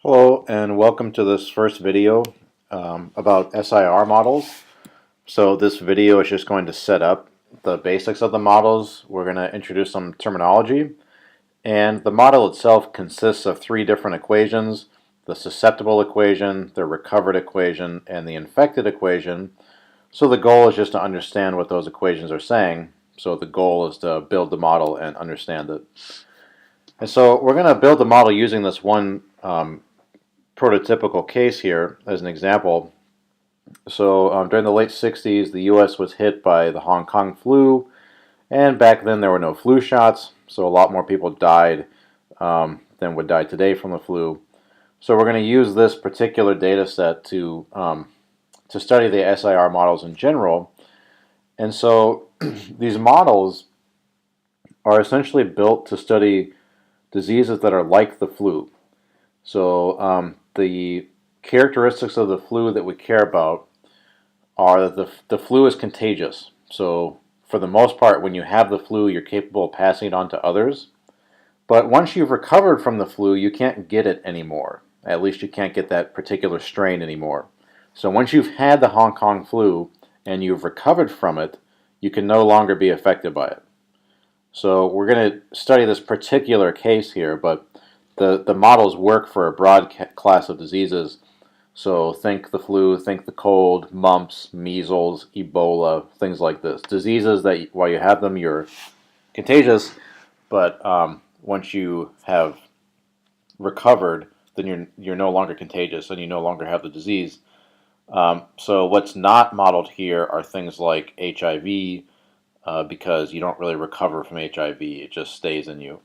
Hello and welcome to this first video about SIR models. So this video is just going to set up the basics of the models. We're going to introduce some terminology, and the model itself consists of three different equations: the susceptible equation, the recovered equation, and the infected equation. So the goal is just to understand what those equations are saying. So the goal is to build the model and understand it. And so we're going to build the model using this one prototypical case here as an example. So during the late 60s, the U.S. was hit by the Hong Kong flu, and back then there were no flu shots, so a lot more people died than would die today from the flu. So we're going to use this particular data set to study the SIR models in general. And so these models are essentially built to study diseases that are like the flu. So the characteristics of the flu that we care about are that the flu is contagious. So for the most part, when you have the flu, you're capable of passing it on to others. But once you've recovered from the flu, you can't get it anymore. At least you can't get that particular strain anymore. So once you've had the Hong Kong flu and you've recovered from it, you can no longer be affected by it. So we're going to study this particular case here, but the models work for a broad class of diseases. So think the flu, think the cold, mumps, measles, Ebola, things like this. Diseases that while you have them, you're contagious, but once you have recovered, then you're no longer contagious and you no longer have the disease. So what's not modeled here are things like HIV, because you don't really recover from HIV. It just stays in you.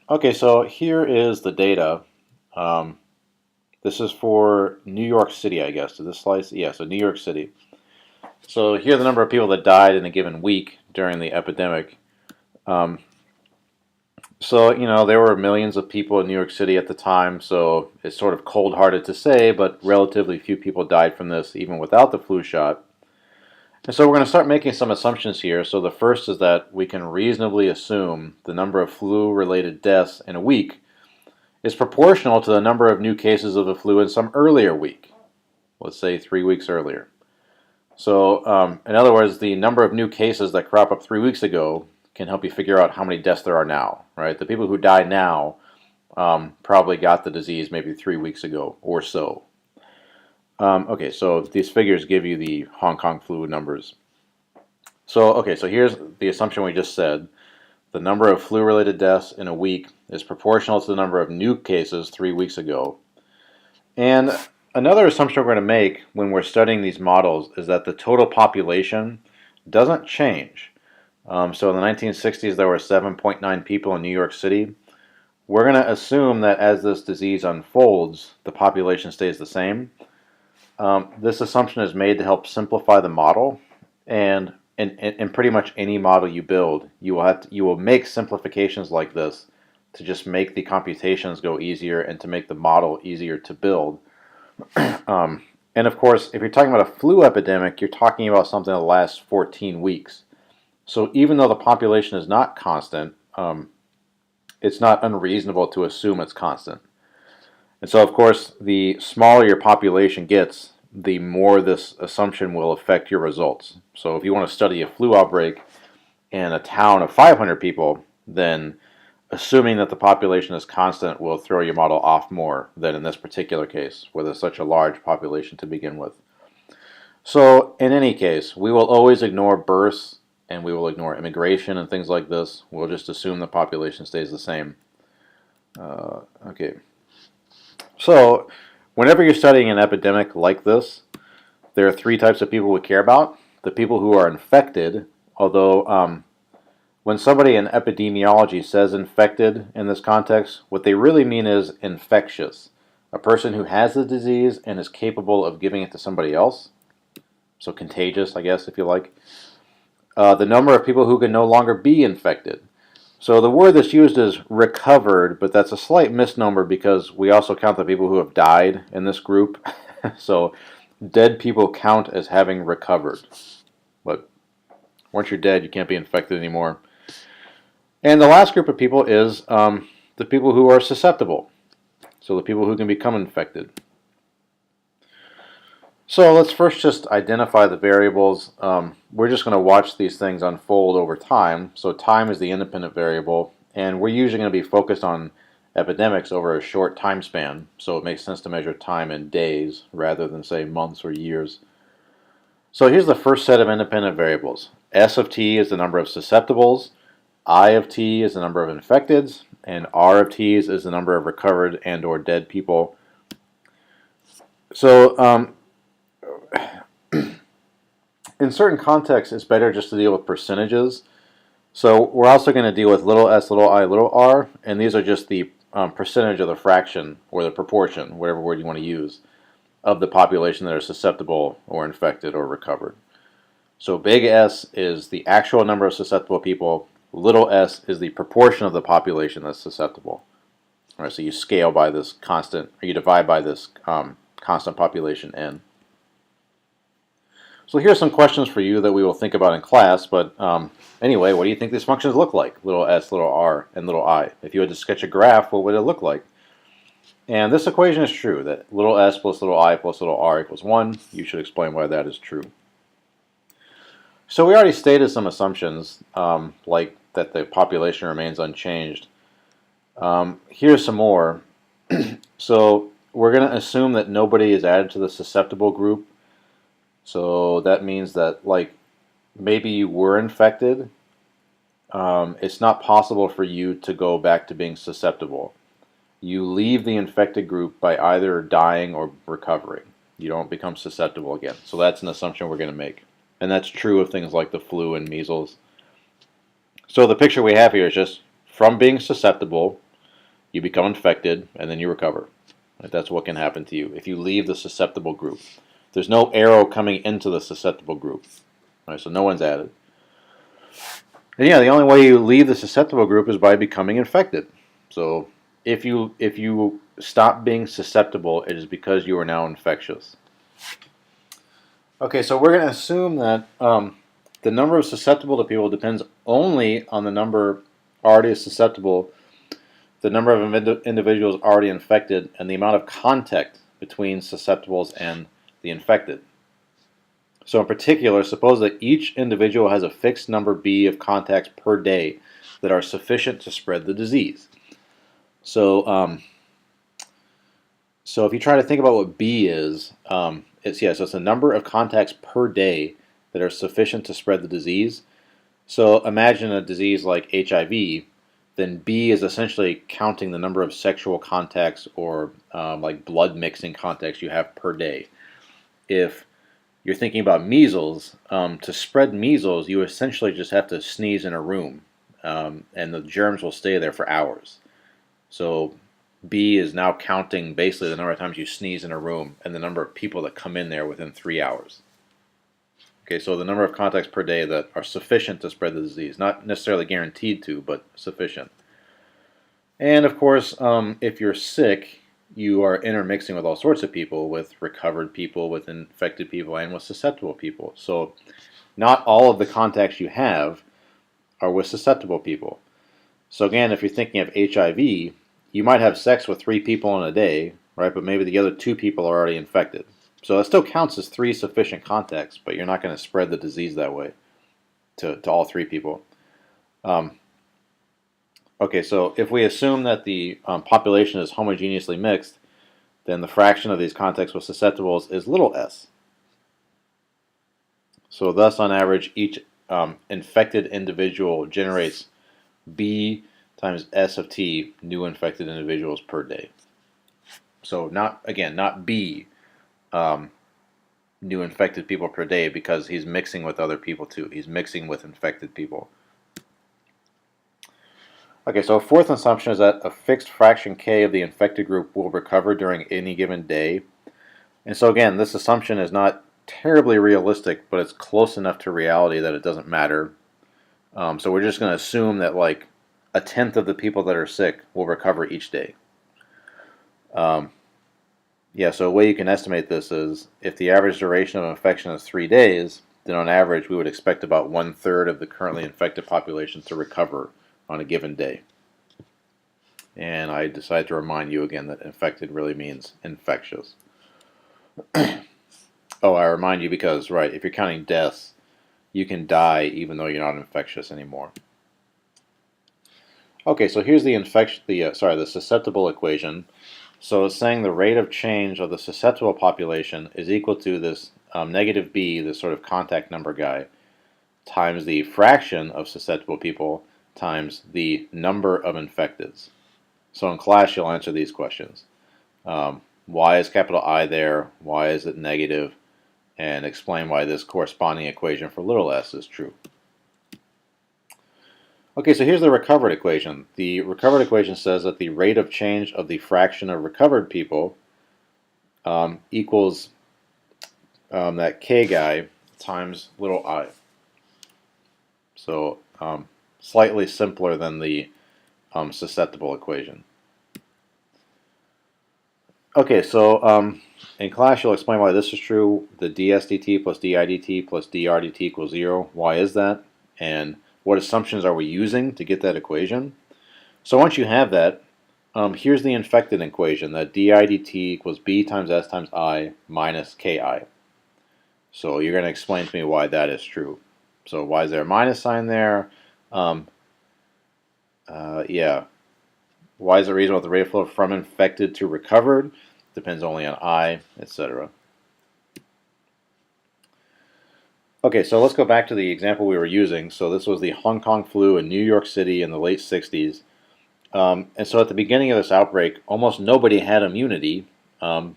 Okay, so here is the data. This is for New York City, I guess. Did this slice? Yeah, so New York City. So here are the number of people that died in a given week during the epidemic. So, there were millions of people in New York City at the time, so it's sort of cold-hearted to say, but relatively few people died from this even without the flu shot. And so we're going to start making some assumptions here. So the first is that we can reasonably assume the number of flu-related deaths in a week is proportional to the number of new cases of the flu in some earlier week, let's say 3 weeks earlier. So in other words, the number of new cases that crop up 3 weeks ago can help you figure out how many deaths there are now, right? The people who die now probably got the disease maybe 3 weeks ago or so. Okay, so these figures give you the Hong Kong flu numbers. So here's the assumption we just said. The number of flu-related deaths in a week is proportional to the number of new cases 3 weeks ago. And another assumption we're going to make when we're studying these models is that the total population doesn't change. So in the 1960s, there were 7.9 people in New York City. We're going to assume that as this disease unfolds, the population stays the same. This assumption is made to help simplify the model, and in pretty much any model you build, you will make simplifications like this to just make the computations go easier and to make the model easier to build. And of course, if you're talking about a flu epidemic, you're talking about something that lasts 14 weeks. So even though the population is not constant, it's not unreasonable to assume it's constant. And so, of course, the smaller your population gets, the more this assumption will affect your results. So if you want to study a flu outbreak in a town of 500 people, then assuming that the population is constant will throw your model off more than in this particular case, where there's such a large population to begin with. So in any case, we will always ignore births, and we will ignore immigration and things like this. We'll just assume the population stays the same. Okay. So, whenever you're studying an epidemic like this, there are three types of people we care about. The people who are infected, although when somebody in epidemiology says infected in this context, what they really mean is infectious. A person who has the disease and is capable of giving it to somebody else. So contagious, I guess, if you like. The number of people who can no longer be infected. So the word that's used is recovered, but that's a slight misnomer because we also count the people who have died in this group. So dead people count as having recovered. But once you're dead, you can't be infected anymore. And the last group of people is the people who are susceptible. So the people who can become infected. So let's first just identify the variables. We're just going to watch these things unfold over time. So time is the independent variable, and we're usually going to be focused on epidemics over a short time span. So it makes sense to measure time in days rather than, say, months or years. So here's the first set of independent variables. S of t is the number of susceptibles, I of t is the number of infecteds, and R of t's is the number of recovered and or dead people. So in certain contexts, it's better just to deal with percentages. So we're also going to deal with little s, little I, little r, and these are just the percentage of the fraction or the proportion, whatever word you want to use, of the population that are susceptible or infected or recovered. So big S is the actual number of susceptible people. Little s is the proportion of the population that's susceptible. All right, so you scale by this constant, or you divide by this constant population n. So here's some questions for you that we will think about in class, but anyway, what do you think these functions look like? Little s, little r, and little I. If you had to sketch a graph, what would it look like? And this equation is true, that little s plus little I plus little r equals 1. You should explain why that is true. So we already stated some assumptions, like that the population remains unchanged. Here's some more. So we're going to assume that nobody is added to the susceptible group. So that means that, like, maybe you were infected. It's not possible for you to go back to being susceptible. You leave the infected group by either dying or recovering. You don't become susceptible again. So that's an assumption we're going to make. And that's true of things like the flu and measles. So the picture we have here is just from being susceptible, you become infected, and then you recover. Right? That's what can happen to you if you leave the susceptible group. There's no arrow coming into the susceptible group. Right, so no one's added. And yeah, the only way you leave the susceptible group is by becoming infected. So if you stop being susceptible, it is because you are now infectious. Okay, so we're going to assume that the number of susceptible to people depends only on the number already susceptible, the number of individuals already infected, and the amount of contact between susceptibles and the infected. So in particular, suppose that each individual has a fixed number B of contacts per day that are sufficient to spread the disease. So if you try to think about what B is, so it's a number of contacts per day that are sufficient to spread the disease. So imagine a disease like HIV, then B is essentially counting the number of sexual contacts or like blood mixing contacts you have per day. If you're thinking about measles, to spread measles, you essentially just have to sneeze in a room, and the germs will stay there for hours. So B is now counting basically the number of times you sneeze in a room and the number of people that come in there within 3 hours. Okay, so the number of contacts per day that are sufficient to spread the disease, not necessarily guaranteed to, but sufficient. And of course, if you're sick, you are intermixing with all sorts of people, with recovered people, with infected people, and with susceptible people. So not all of the contacts you have are with susceptible people. So again, if you're thinking of HIV, you might have sex with 3 people in a day, right? But maybe the other 2 people are already infected. So it still counts as 3 sufficient contacts, but you're not going to spread the disease that way to all 3 people. Okay, so if we assume that the population is homogeneously mixed, then the fraction of these contacts with susceptibles is little s. So thus, on average, each infected individual generates B times S of t new infected individuals per day. So not B new infected people per day, because he's mixing with other people too. He's mixing with infected people. Okay, so a fourth assumption is that a fixed fraction k of the infected group will recover during any given day. And so again, this assumption is not terribly realistic, but it's close enough to reality that it doesn't matter. So we're just going to assume that like 1/10 of the people that are sick will recover each day. So a way you can estimate this is if the average duration of infection is 3 days, then on average we would expect about 1/3 of the currently infected population to recover on a given day. And I decided to remind you again that infected really means infectious. Oh, I remind you because, right, if you're counting deaths, you can die even though you're not infectious anymore. Okay, so here's the the susceptible equation. So it's saying the rate of change of the susceptible population is equal to this negative b, this sort of contact number guy, times the fraction of susceptible people times the number of infecteds. So in class, you'll answer these questions. Why is capital I there? Why is it negative? And explain why this corresponding equation for little s is true. Okay, so here's the recovered equation. The recovered equation says that the rate of change of the fraction of recovered people equals that k guy times little I. So slightly simpler than the susceptible equation. Okay, so in class you'll explain why this is true. The ds dt plus di dt plus dr dt equals 0. Why is that? And what assumptions are we using to get that equation? So once you have that, here's the infected equation, that di dt equals b times s times I minus ki. So you're going to explain to me why that is true. So why is there a minus sign there? Yeah. Why is it reasonable the rate of flow from infected to recovered? Depends only on I, etc. Okay, so let's go back to the example we were using. So this was the Hong Kong flu in New York City in the late 60s. And so at the beginning of this outbreak, almost nobody had immunity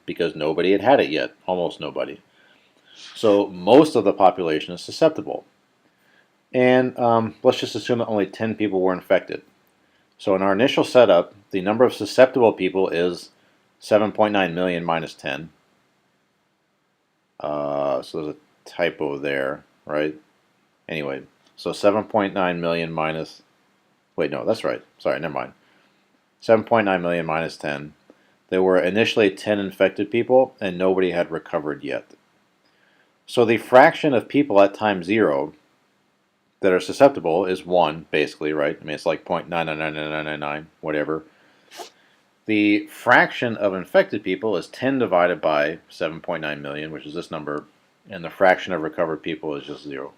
because nobody had had it yet. Almost nobody. So most of the population is susceptible. And let's just assume that only 10 people were infected. So in our initial setup, the number of susceptible people is 7.9 million minus 10. So there's a typo there, right? Anyway, so 7.9 million minus... Wait, no, that's right. Sorry, never mind. 7.9 million minus 10. There were initially 10 infected people, and nobody had recovered yet. So the fraction of people at time 0 that are susceptible is 1, basically, right? I mean, it's like 0.999999, whatever. The fraction of infected people is 10 divided by 7.9 million, which is this number, and the fraction of recovered people is just 0.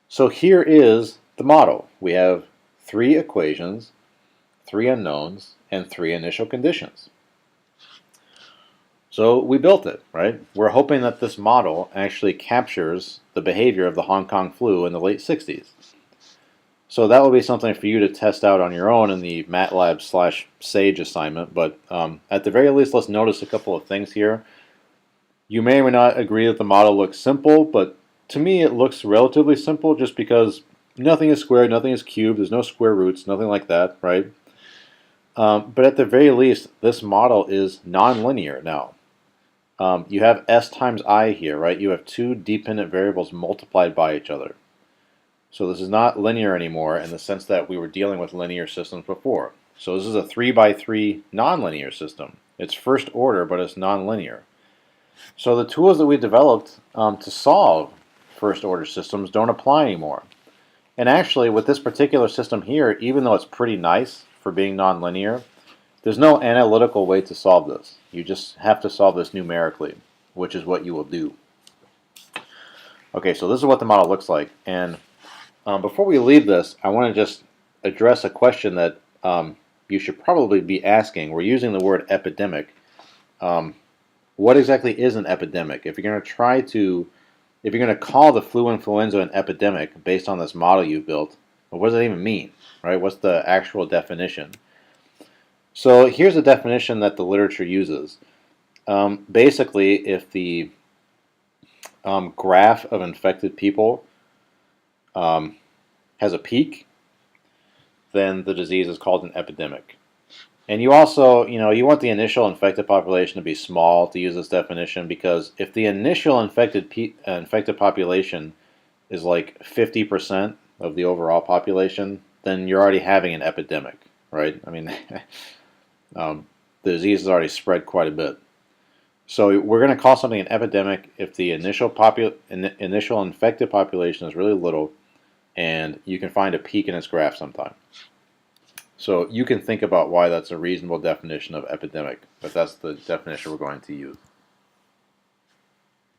So here is the model. We have 3 equations, 3 unknowns, and 3 initial conditions. So we built it, right? We're hoping that this model actually captures the behavior of the Hong Kong flu in the late 60s. So that will be something for you to test out on your own in the MATLAB/SAGE assignment, but at the very least, let's notice a couple of things here. You may or may not agree that the model looks simple, but to me it looks relatively simple just because nothing is squared, nothing is cubed, there's no square roots, nothing like that, right? But at the very least, this model is nonlinear now. You have s times I here, right? You have 2 dependent variables multiplied by each other. So this is not linear anymore in the sense that we were dealing with linear systems before. So this is a 3 by 3 nonlinear system. It's first order, but it's nonlinear. So the tools that we developed to solve first order systems don't apply anymore. And actually, with this particular system here, even though it's pretty nice for being nonlinear, there's no analytical way to solve this. You just have to solve this numerically, which is what you will do. Okay, so this is what the model looks like. And before we leave this, I want to just address a question that you should probably be asking. We're using the word epidemic. What exactly is an epidemic? If you're going to call the flu influenza an epidemic based on this model you've built, well, what does that even mean, right? What's the actual definition? So here's a definition that the literature uses. Basically, if the graph of infected people has a peak, then the disease is called an epidemic. And you also, you want the initial infected population to be small to use this definition, because if the initial infected population is like 50% of the overall population, then you're already having an epidemic, right? I mean, the disease has already spread quite a bit. So we're going to call something an epidemic if the initial infected population is really little, and you can find a peak in its graph sometime. So you can think about why that's a reasonable definition of epidemic, but that's the definition we're going to use.